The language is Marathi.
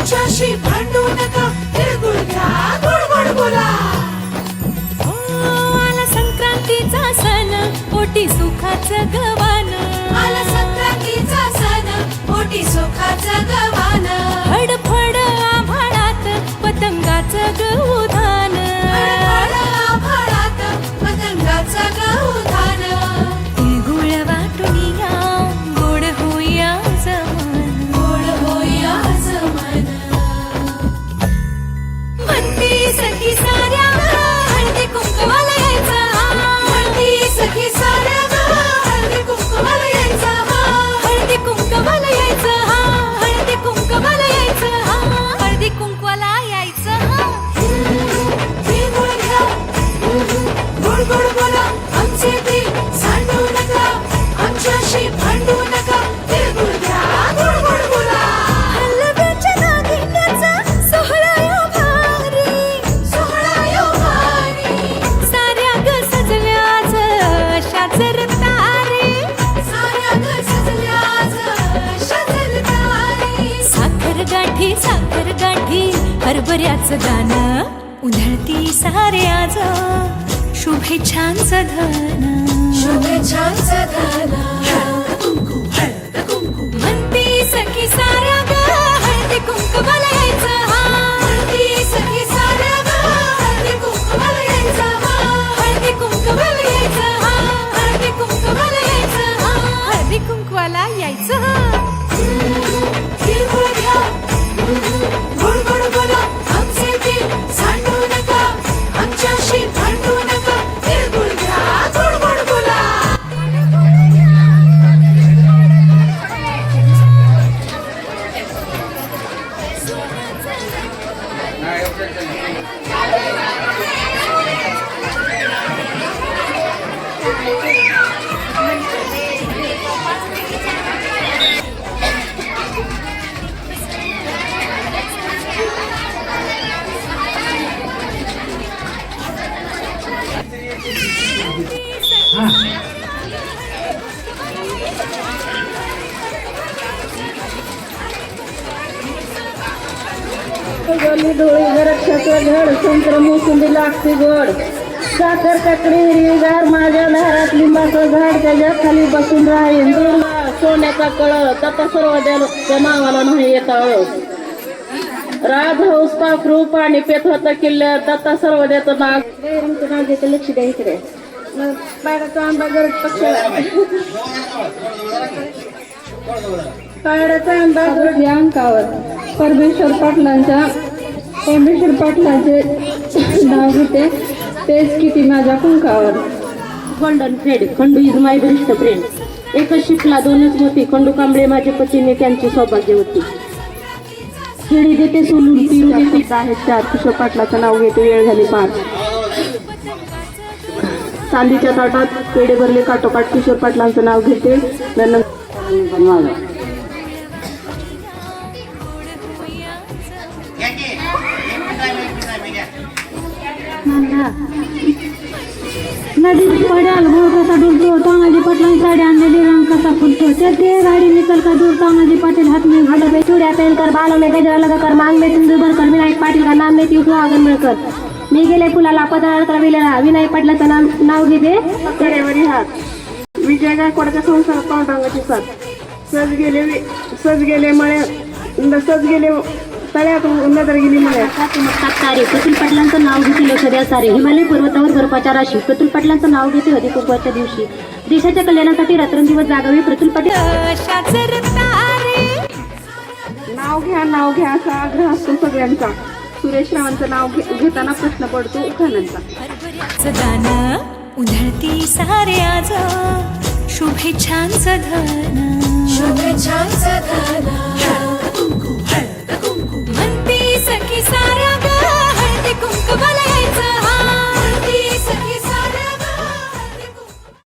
आमच्याशी भांडू नका, तिळगुळ घ्या, गोड गोड बोला. आला संक्रांतीचा सण, पोटी सुखाचं गवान. आला संक्रांतीचा सण, पोटी सुखाचं गवान. फडफड आभाळात पतंगाचं गौधान. फडफड आभाळात पतंगाचं गौधान. तिळगुळ वाटून या, गोड होईया जमान. गोड होईया जमान. म्हणती सखी साऱ्या हळदी कुंकवाला यायचं. म्हणती सखी साऱ्या हळदी कुंकवाला यायचं. हळदी कुंकवाला यायचं. हळदी कुंकवाला यायचं. हळदी कुंकवाला यायचं. तिळगुळ घ्या, गोड गोड बोला. आमचे दिल सांडू नका, आमच्याशी भांडू नका, तिळगुळ घ्या, गोड गोड बोला. हलव्याच्या दागिन्याचा सोहळा यो भारी. सोहळा यो भारी. साऱ्या ग सजल्या आज अशाच रतारी. साऱ्या ग सजल्या आज अशाच रतारी. साखर गाठी हरभऱ्याचं गाणं. उधळती सारे आज शुभेच्छांचं धन. शुभेच्छांचं धन. हळद कुंकू, हळद कुंकू. म्हणती सखी साऱ्या ग हळदी कुंकवाला यायचं. म्हणती सखी साऱ्या हळदी कुंकवाला यायचं. हळदी कुंकवाला यायचं. हळदी कुंकवाला यायचं. हळदी कुंकवाला यायचं. तिळगुळ घ्या, गोड गोड बोला. आमचे दिल सांडू नका, आमच्याशी भांडू नका, तिळगुळ घ्या, गोड गोड बोला. गली डोळी रक्षाचं घड संत्र मोसुंबी लागते गोड. साखर काकडी हिरवीगार माझ्या दारात लिंबाचं झाड, त्याच्या खाली बसून राहीन दुर्गा सोन्याचा कळ. तथा सर्व त्या नावाला नाही येता राज हौस पाखरू पाणी पेत होतं किल्ल्यात. तथा सर्व द्याचं नाग गैरंचं नाव देतं. लक्ष द्या इकडे. पायराचा आंबा गरज पक्ष पायराचा आंबा गरज या अंकावर परमेश्वर पाटलांचे नाव घेते. तेच किती माझ्या कुंकावर. Golden thread Khandu is my best friend. एकच शिकला दोनच मोती, खंडू कांबळे माझे पतीने त्यांची सौभाग्यवती. केळी देते सोलून पिरू देते आहेत चार. किशोर पाटलाचं नाव घेते वेळ झाली पार. चांदीच्या ताटात पेढे भरले काठोकाठ किशोर पाटलांचं नाव घेते. नदीत पड्याल घोळ कसा डुलतो, तानाजी पाटलांनी साडी आणलेली रंग कसा फुलतो. ते गाडी निकल का दूर, तानाजी पाटील हात में घालो बे चुड्या पेन कर, बालों में गजरा लगा कर, मांग में सिंदूर भर कर, विनायक पाटील का नाम में तीर्थला आगन मिळकर. मी गेले फुलाला पदराळ करविलेला, विनायक पाटलाचं नाव घेते कडेवरी हात. विजय गायकवाडच्या संसारात पांडुरंगाची साथ. सज गेले तळ्यात नजर गेली मळ्यात. तारे प्रफुल्ल पाटलांचं नाव घेते लक्षद्या सारे. हिमालय पर्वतावर बर्फाच्या राशी. प्रफुल्ल पाटलांचं नाव घेते हळदी कुंकवाच्या दिवशी. देशाच्या कल्याणासाठी रात्रंदिवस जागावी प्रफुल्ल पाटील. नाव घ्या असा आग्रह असतो सगळ्यांचा. सुरेश रावांचं नाव घेताना प्रश्न पडतो उखाण्यांचा. गाणं उधळती सारे आज शुभेच्छांचं धन. शुभेच्छांचं धन.